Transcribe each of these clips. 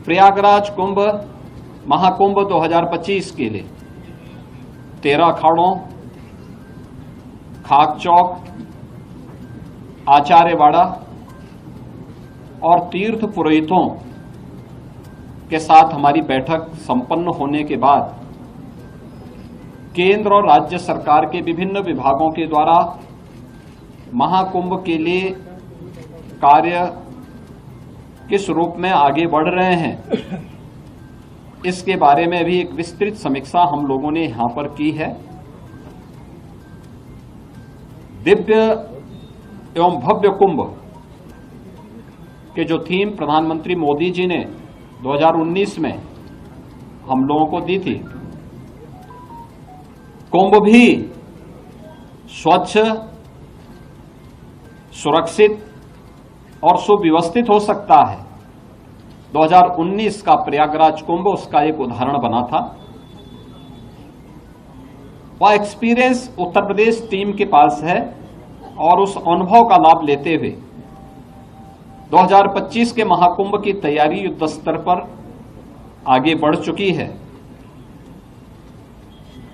प्रयागराज कुंभ महाकुंभ 2025 के लिए 13 अखाड़ों, खाक चौक, आचार्यवाड़ा और तीर्थ पुरोहितों के साथ हमारी बैठक संपन्न होने के बाद केंद्र और राज्य सरकार के विभिन्न विभागों के द्वारा महाकुंभ के लिए कार्य किस रूप में आगे बढ़ रहे हैं, इसके बारे में भी एक विस्तृत समीक्षा हम लोगों ने यहां पर की है। दिव्य एवं भव्य कुंभ के जो थीम प्रधानमंत्री मोदी जी ने 2019 में हम लोगों को दी थी, कुंभ भी स्वच्छ, सुरक्षित और सुव्यवस्थित हो सकता है। 2019 का प्रयागराज कुंभ उसका एक उदाहरण बना था। वह एक्सपीरियंस उत्तर प्रदेश टीम के पास है और उस अनुभव का लाभ लेते हुए 2025 के महाकुंभ की तैयारी युद्ध स्तर पर आगे बढ़ चुकी है।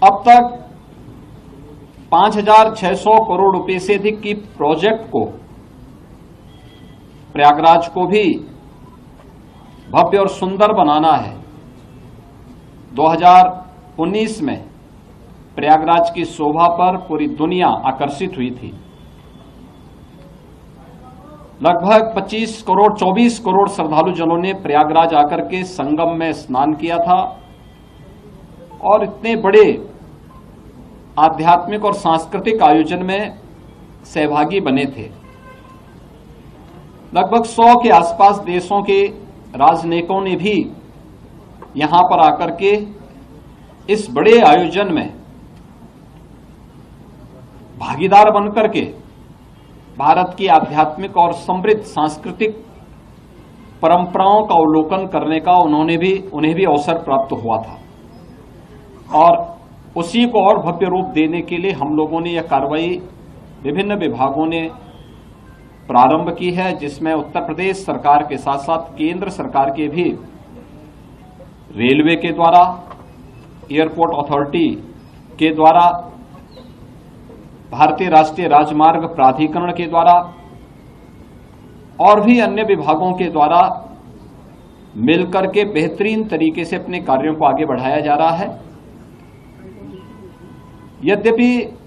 अब तक 5,600 करोड़ रुपए से अधिक की प्रोजेक्ट को प्रयागराज को भी भव्य और सुंदर बनाना है। 2019 में प्रयागराज की शोभा पर पूरी दुनिया आकर्षित हुई थी। लगभग 24 करोड़ श्रद्धालु जनों ने प्रयागराज आकर के संगम में स्नान किया था और इतने बड़े आध्यात्मिक और सांस्कृतिक आयोजन में सहभागी बने थे। लगभग 100 के आसपास देशों के राजनयिकों ने भी यहां पर आकर के इस बड़े आयोजन में भागीदार बनकर के भारत की आध्यात्मिक और समृद्ध सांस्कृतिक परंपराओं का अवलोकन करने का उन्हें भी अवसर प्राप्त हुआ था और उसी को और भव्य रूप देने के लिए हम लोगों ने यह कार्रवाई विभिन्न विभागों ने प्रारंभ की है, जिसमें उत्तर प्रदेश सरकार के साथ साथ केंद्र सरकार के भी रेलवे के द्वारा, एयरपोर्ट अथॉरिटी के द्वारा, भारतीय राष्ट्रीय राजमार्ग प्राधिकरण के द्वारा और भी अन्य विभागों के द्वारा मिलकर के बेहतरीन तरीके से अपने कार्यों को आगे बढ़ाया जा रहा है। यद्यपि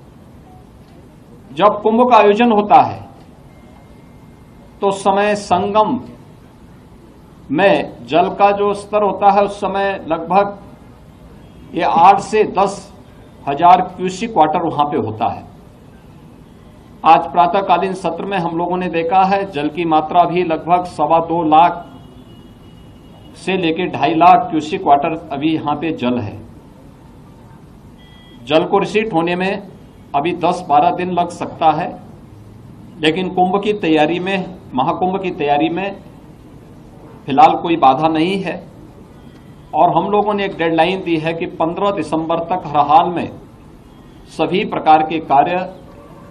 जब कुंभ का आयोजन होता है तो उस समय संगम में जल का जो स्तर होता है उस समय लगभग ये 8 से 10 हजार क्यूसिक वाटर वहां पे होता है। आज प्रातःकालीन सत्र में हम लोगों ने देखा है जल की मात्रा भी लगभग 2.25 लाख से लेकर 2.5 लाख क्यूसिक वाटर अभी यहां पे जल है। जल को रिसीट होने में अभी 10-12 दिन लग सकता है, लेकिन कुंभ की तैयारी में, महाकुंभ की तैयारी में फिलहाल कोई बाधा नहीं है और हम लोगों ने एक डेडलाइन दी है कि 15 दिसंबर तक हर हाल में सभी प्रकार के कार्य,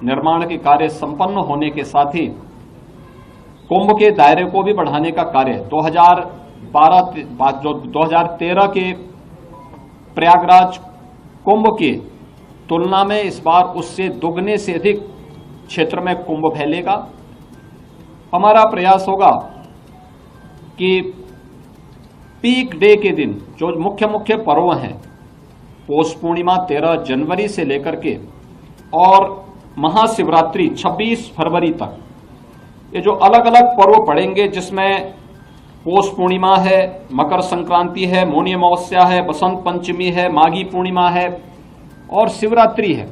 निर्माण के कार्य संपन्न होने के साथ ही कुंभ के दायरे को भी बढ़ाने का कार्य 2013 के प्रयागराज कुंभ की तुलना में इस बार उससे दुगने से अधिक क्षेत्र में कुंभ फैलेगा। हमारा प्रयास होगा कि पीक डे के दिन जो मुख्य पर्व हैं, पौष पूर्णिमा 13 जनवरी से लेकर के और महाशिवरात्रि 26 फरवरी तक, ये जो अलग अलग पर्व पड़ेंगे, जिसमें पौष पूर्णिमा है, मकर संक्रांति है, मौनी अमावस्या है, बसंत पंचमी है, माघी पूर्णिमा है और शिवरात्रि है।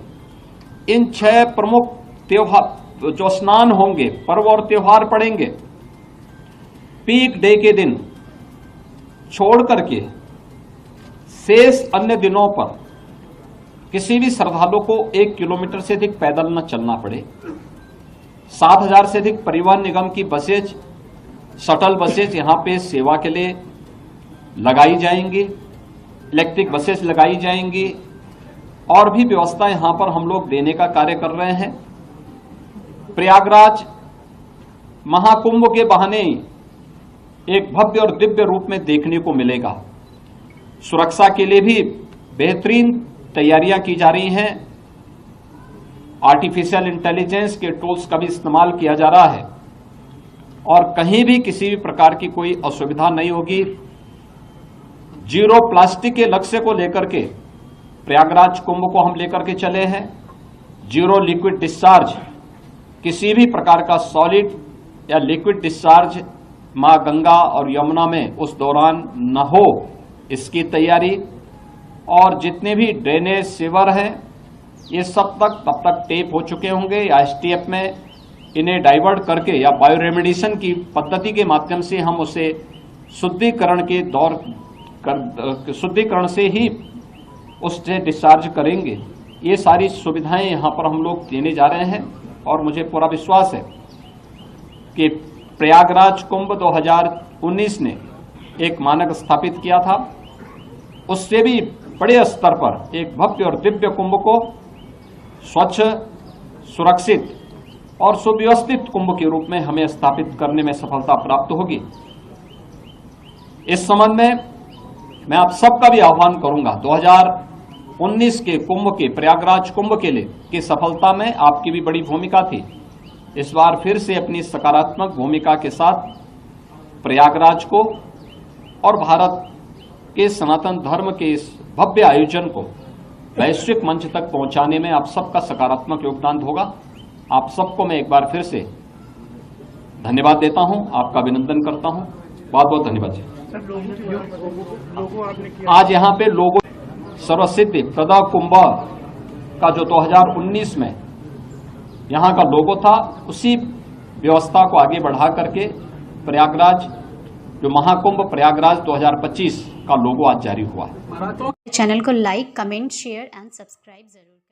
इन 6 प्रमुख त्योहार जो स्नान होंगे, पर्व और त्योहार पड़ेंगे, पीक डे के दिन छोड़ करके शेष अन्य दिनों पर किसी भी श्रद्धालु को 1 किलोमीटर से अधिक पैदल न चलना पड़े। 7,000 से अधिक परिवहन निगम की बसेज, शटल बसेज यहां पे सेवा के लिए लगाई जाएंगी, इलेक्ट्रिक बसेस लगाई जाएंगी और भी व्यवस्था यहां पर हम लोग देने का कार्य कर रहे हैं। प्रयागराज महाकुंभ के बहाने एक भव्य और दिव्य रूप में देखने को मिलेगा। सुरक्षा के लिए भी बेहतरीन तैयारियां की जा रही हैं। आर्टिफिशियल इंटेलिजेंस के टूल्स का भी इस्तेमाल किया जा रहा है और कहीं भी किसी भी प्रकार की कोई असुविधा नहीं होगी। जीरो प्लास्टिक के लक्ष्य को लेकर के प्रयागराज कुंभ को हम लेकर के चले हैं। जीरो लिक्विड डिस्चार्ज, किसी भी प्रकार का सॉलिड या लिक्विड डिस्चार्ज मां गंगा और यमुना में उस दौरान न हो, इसकी तैयारी। और जितने भी ड्रेनेज सीवर हैं ये सब तब तक टेप हो चुके होंगे या एसटीएफ में इन्हें डाइवर्ट करके या बायो रेमेडिएशन की पद्धति के माध्यम से हम उसे शुद्धिकरण से ही उससे डिस्चार्ज करेंगे। ये सारी सुविधाएं यहाँ पर हम लोग देने जा रहे हैं और मुझे पूरा विश्वास है कि प्रयागराज कुंभ 2019 ने एक मानक स्थापित किया था, उससे भी बड़े स्तर पर एक भव्य और दिव्य कुंभ को स्वच्छ, सुरक्षित और सुव्यवस्थित कुंभ के रूप में हमें स्थापित करने में सफलता प्राप्त होगी। इस संबंध में मैं आप सबका भी आह्वान करूंगा, 2019 के कुंभ के प्रयागराज कुंभ के लिए की सफलता में आपकी भी बड़ी भूमिका थी। इस बार फिर से अपनी सकारात्मक भूमिका के साथ प्रयागराज को और भारत के सनातन धर्म के इस भव्य आयोजन को वैश्विक मंच तक पहुंचाने में आप सबका सकारात्मक योगदान होगा। आप सबको मैं एक बार फिर से धन्यवाद देता हूं, आपका अभिनंदन करता हूं। बहुत बहुत धन्यवाद जी। आज यहां पे लोगों सर्वसिद्धि प्रदा कुंभ का जो 2019 में यहां का लोगो था, उसी व्यवस्था को आगे बढ़ा करके प्रयागराज जो महाकुंभ प्रयागराज 2025 का लोगो आज जारी हुआ है। चैनल को like, comment, share and subscribe जरूर।